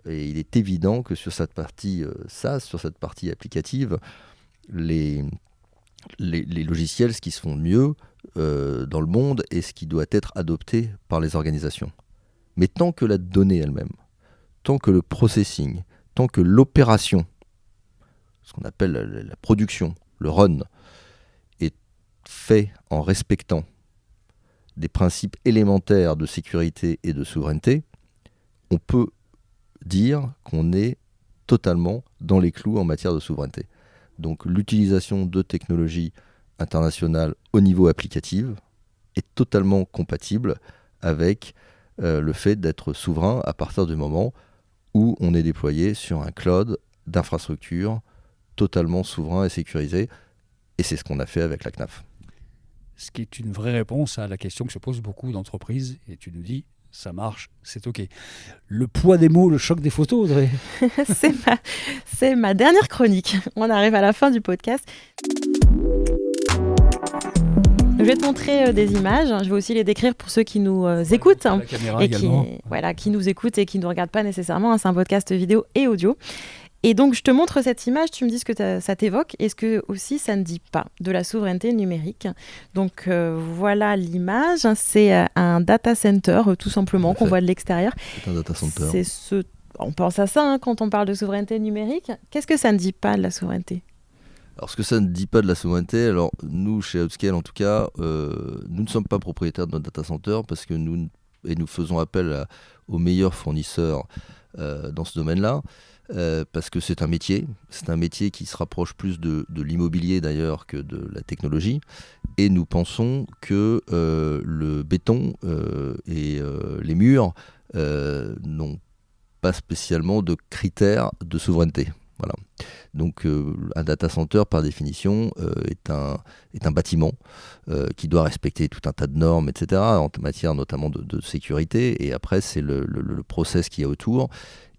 Et il est évident que sur cette partie SaaS, sur cette partie applicative, les logiciels, ce qui se font de mieux dans le monde et ce qui doit être adopté par les organisations. Mais tant que la donnée elle-même, tant que le processing, tant que l'opération, ce qu'on appelle la production, le run, est fait en respectant des principes élémentaires de sécurité et de souveraineté, on peut dire qu'on est totalement dans les clous en matière de souveraineté. Donc l'utilisation de technologies internationales au niveau applicatif est totalement compatible avec le fait d'être souverain à partir du moment où on est déployé sur un cloud d'infrastructure totalement souverain et sécurisé. Et c'est ce qu'on a fait avec la CNAF. Ce qui est une vraie réponse à la question que se posent beaucoup d'entreprises. Et tu nous dis, ça marche, c'est OK. Le poids des mots, le choc des photos, Audrey. C'est ma dernière chronique. On arrive à la fin du podcast. Je vais te montrer des images. Je vais aussi les décrire pour ceux qui nous écoutent La caméra et également. qui nous écoutent et qui ne nous regardent pas nécessairement. C'est un podcast vidéo et audio. Et donc, je te montre cette image, tu me dis ce que ça t'évoque et ce que aussi ça ne dit pas de la souveraineté numérique. Donc, voilà l'image. C'est un data center, tout simplement, qu'on voit de l'extérieur. C'est un data center. On pense à ça quand on parle de souveraineté numérique. Qu'est-ce que ça ne dit pas de la souveraineté ? Alors, ce que ça ne dit pas de la souveraineté, alors nous, chez Outscale en tout cas, nous ne sommes pas propriétaires de notre data center parce que nous faisons appel aux meilleurs fournisseurs dans ce domaine-là. Parce que c'est un métier qui se rapproche plus de l'immobilier d'ailleurs que de la technologie, et nous pensons que le béton et les murs n'ont pas spécialement de critères de souveraineté. Voilà. Donc un data center par définition est un bâtiment qui doit respecter tout un tas de normes, etc., en matière notamment de sécurité, et après c'est le process qu'il y a autour.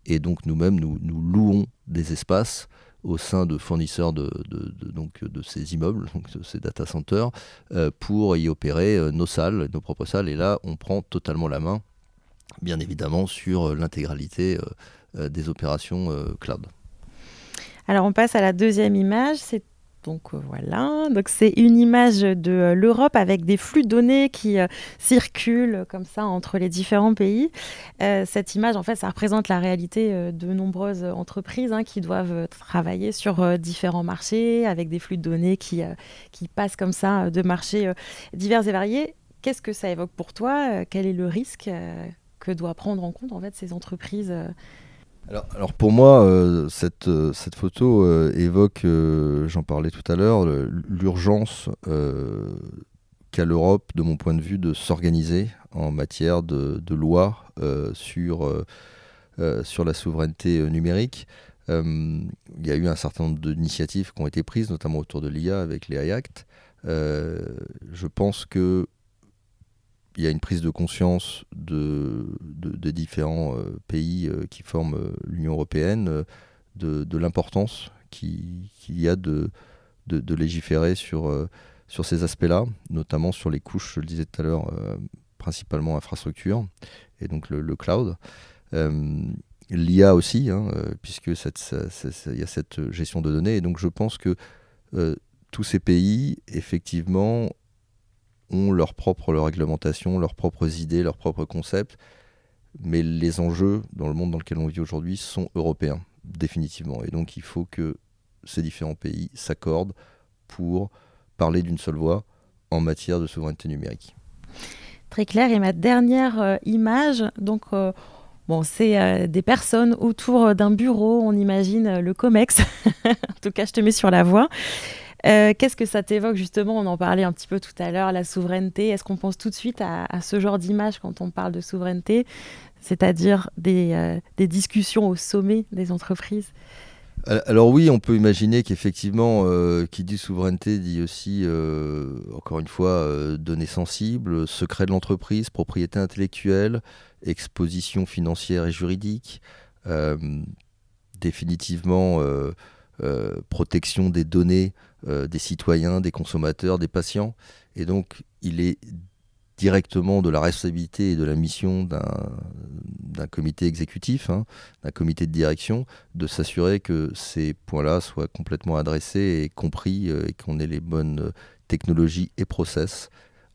Et donc nous-mêmes, nous louons des espaces au sein de fournisseurs de ces immeubles, donc de ces data centers, pour y opérer nos salles, nos propres salles. Et là, on prend totalement la main, bien évidemment, sur l'intégralité des opérations cloud. Alors, on passe à la deuxième image. Voilà, donc c'est une image de l'Europe avec des flux de données qui circulent comme ça entre les différents pays. Cette image, en fait, ça représente la réalité de nombreuses entreprises qui doivent travailler sur différents marchés avec des flux de données qui passent comme ça de marchés divers et variés. Qu'est-ce que ça évoque pour toi ? Quel est le risque que doivent prendre en compte en fait ces entreprises Alors pour moi, cette photo évoque, j'en parlais tout à l'heure, l'urgence qu'a l'Europe, de mon point de vue, de s'organiser en matière de loi sur la souveraineté numérique. Il y a eu un certain nombre d'initiatives qui ont été prises, notamment autour de l'IA avec les AI Act. Je pense que il y a une prise de conscience des différents pays qui forment l'Union européenne de l'importance qu'il y a de légiférer sur ces aspects-là, notamment sur les couches, je le disais tout à l'heure, principalement infrastructure, et donc le cloud. L'IA aussi, puisque il y a cette gestion de données, et donc je pense que tous ces pays, effectivement, ont leur réglementation, leurs propres idées, leurs propres concepts, mais les enjeux dans le monde dans lequel on vit aujourd'hui sont européens, définitivement. Et donc il faut que ces différents pays s'accordent pour parler d'une seule voix en matière de souveraineté numérique. Très clair. Et ma dernière image, donc c'est des personnes autour d'un bureau, on imagine le COMEX. En tout cas, je te mets sur la voie. Qu'est-ce que ça t'évoque justement ? On en parlait un petit peu tout à l'heure, la souveraineté. Est-ce qu'on pense tout de suite à ce genre d'image quand on parle de souveraineté, c'est-à-dire des discussions au sommet des entreprises ? Alors oui, on peut imaginer qu'effectivement, qui dit souveraineté dit aussi, encore une fois, données sensibles, secret de l'entreprise, propriété intellectuelle, exposition financière et juridique, définitivement protection des données des citoyens, des consommateurs, des patients. Et donc, il est directement de la responsabilité et de la mission d'un comité exécutif, d'un comité de direction, de s'assurer que ces points-là soient complètement adressés et compris et qu'on ait les bonnes technologies et process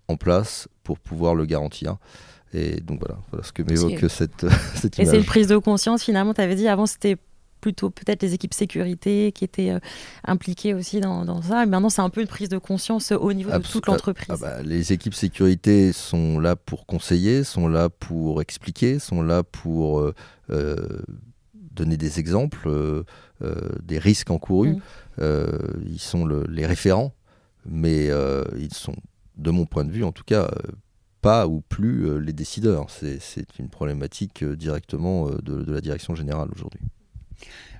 en place pour pouvoir le garantir. Et donc voilà ce que m'évoque cette image. Et c'est une prise de conscience, finalement, tu avais dit avant c'était plutôt peut-être les équipes sécurité qui étaient impliquées aussi dans ça. Et maintenant, c'est un peu une prise de conscience au niveau de toute l'entreprise. Les équipes sécurité sont là pour conseiller, sont là pour expliquer, sont là pour donner des exemples, des risques encourus. Ils sont les référents, mais ils sont, de mon point de vue en tout cas, pas ou plus les décideurs. C'est une problématique directement de la direction générale aujourd'hui.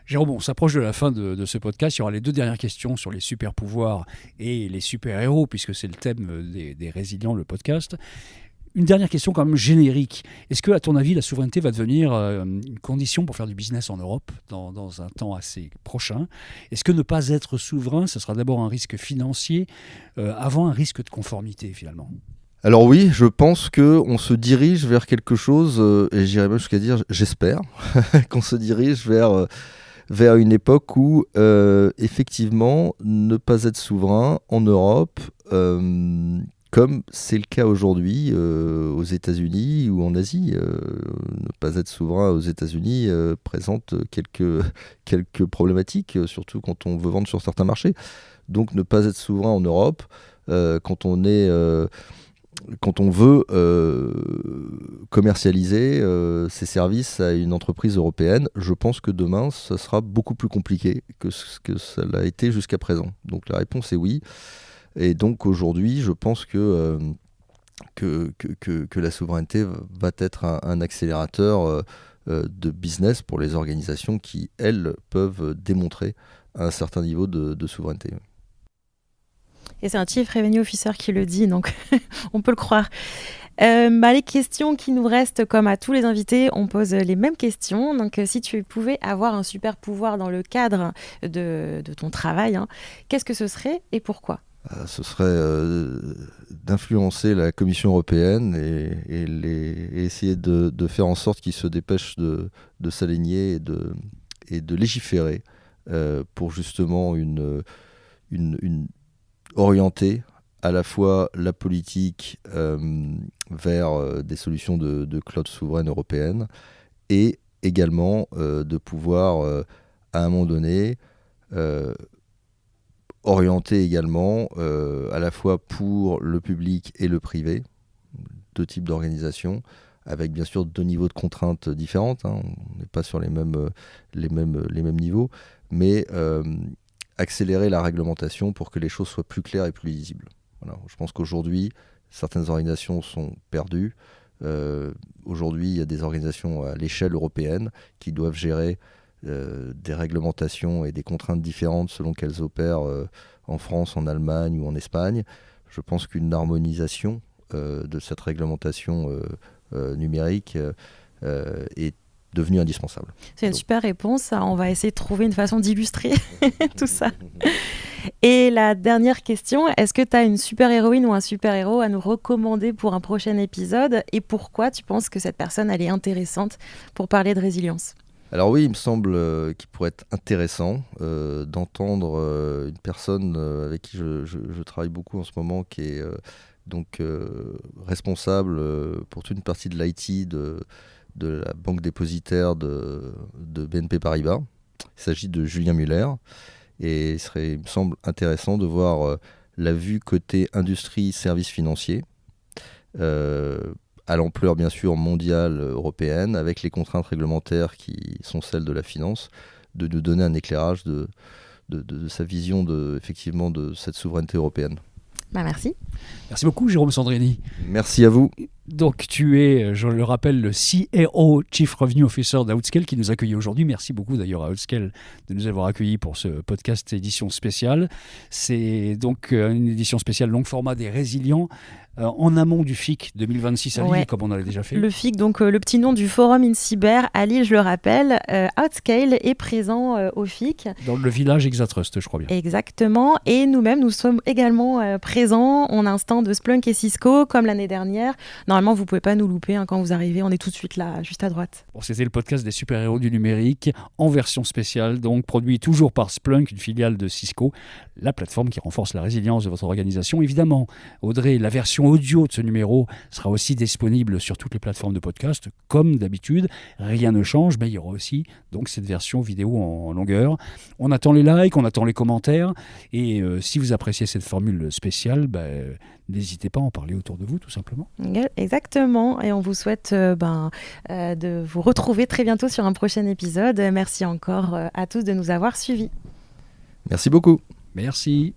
Jérôme, on s'approche de la fin de ce podcast. Il y aura les 2 dernières questions sur les super-pouvoirs et les super-héros, puisque c'est le thème des Résilients, le podcast. Une dernière question quand même générique. Est-ce que, à ton avis, la souveraineté va devenir une condition pour faire du business en Europe dans un temps assez prochain ? Est-ce que ne pas être souverain, ce sera d'abord un risque financier avant un risque de conformité, finalement ? Alors oui, je pense qu'on se dirige vers quelque chose, et j'irais même jusqu'à dire, j'espère, qu'on se dirige vers une époque où, effectivement, ne pas être souverain en Europe, comme c'est le cas aujourd'hui aux États-Unis ou en Asie. Ne pas être souverain aux États-Unis présente quelques problématiques, surtout quand on veut vendre sur certains marchés. Donc ne pas être souverain en Europe, quand on veut commercialiser ses services à une entreprise européenne, je pense que demain, ça sera beaucoup plus compliqué que ce que ça l'a été jusqu'à présent. Donc la réponse est oui. Et donc aujourd'hui, je pense que la souveraineté va être un accélérateur de business pour les organisations qui, elles, peuvent démontrer un certain niveau de souveraineté. Et c'est un Chief Revenue Officer qui le dit, donc on peut le croire. Les questions qui nous restent, comme à tous les invités, on pose les mêmes questions. Donc si tu pouvais avoir un super pouvoir dans le cadre de ton travail, qu'est-ce que ce serait et pourquoi ? Ce serait d'influencer la Commission européenne et essayer de faire en sorte qu'ils se dépêchent de s'aligner et de légiférer pour justement orienter à la fois la politique vers des solutions de cloud souveraine européenne et également de pouvoir à un moment donné orienter également à la fois pour le public et le privé, 2 types d'organisations, avec bien sûr 2 niveaux de contraintes différentes. On n'est pas sur les mêmes niveaux, mais accélérer la réglementation pour que les choses soient plus claires et plus lisibles. Voilà. Je pense qu'aujourd'hui, certaines organisations sont perdues. Aujourd'hui, il y a des organisations à l'échelle européenne qui doivent gérer des réglementations et des contraintes différentes selon qu'elles opèrent en France, en Allemagne ou en Espagne. Je pense qu'une harmonisation de cette réglementation numérique est devenue indispensable. C'est une super réponse. On va essayer de trouver une façon d'illustrer tout ça. Et la dernière question, est-ce que tu as une super-héroïne ou un super-héros à nous recommander pour un prochain épisode ? Et pourquoi tu penses que cette personne, elle est intéressante pour parler de résilience ? Alors oui, il me semble qu'il pourrait être intéressant d'entendre une personne avec qui je travaille beaucoup en ce moment, qui est responsable pour toute une partie de l'IT de la banque dépositaire de BNP Paribas. Il s'agit de Julien Muller. Et il me semble intéressant de voir la vue côté industrie, services financiers, à l'ampleur bien sûr mondiale, européenne, avec les contraintes réglementaires qui sont celles de la finance, de nous donner un éclairage de sa vision effectivement de cette souveraineté européenne. Merci. Merci beaucoup, Jérôme Sandrini. Merci à vous. Donc, tu es, je le rappelle, le CRO, Chief Revenue Officer d'Outscale, qui nous accueille aujourd'hui. Merci beaucoup d'ailleurs à Outscale de nous avoir accueillis pour ce podcast édition spéciale. C'est donc une édition spéciale long format des Résilients, en amont du FIC 2026 à Lille, comme on avait déjà fait. Le FIC, donc le petit nom du Forum in Cyber à Lille, je le rappelle. Outscale est présent au FIC. Dans le village Exatrust, je crois bien. Exactement. Et nous-mêmes, nous sommes également présents. On a un stand de Splunk et Cisco, comme l'année dernière. normalement, vous ne pouvez pas nous louper quand vous arrivez. On est tout de suite là, juste à droite. Bon, c'était le podcast des super-héros du numérique en version spéciale, donc produit toujours par Splunk, une filiale de Cisco, la plateforme qui renforce la résilience de votre organisation. Évidemment, Audrey, la version audio de ce numéro sera aussi disponible sur toutes les plateformes de podcast, comme d'habitude. Rien ne change, mais il y aura aussi donc cette version vidéo en longueur. On attend les likes, on attend les commentaires, et si vous appréciez cette formule spéciale, n'hésitez pas à en parler autour de vous, tout simplement. Exactement, et on vous souhaite de vous retrouver très bientôt sur un prochain épisode. Merci encore à tous de nous avoir suivis. Merci beaucoup. Merci.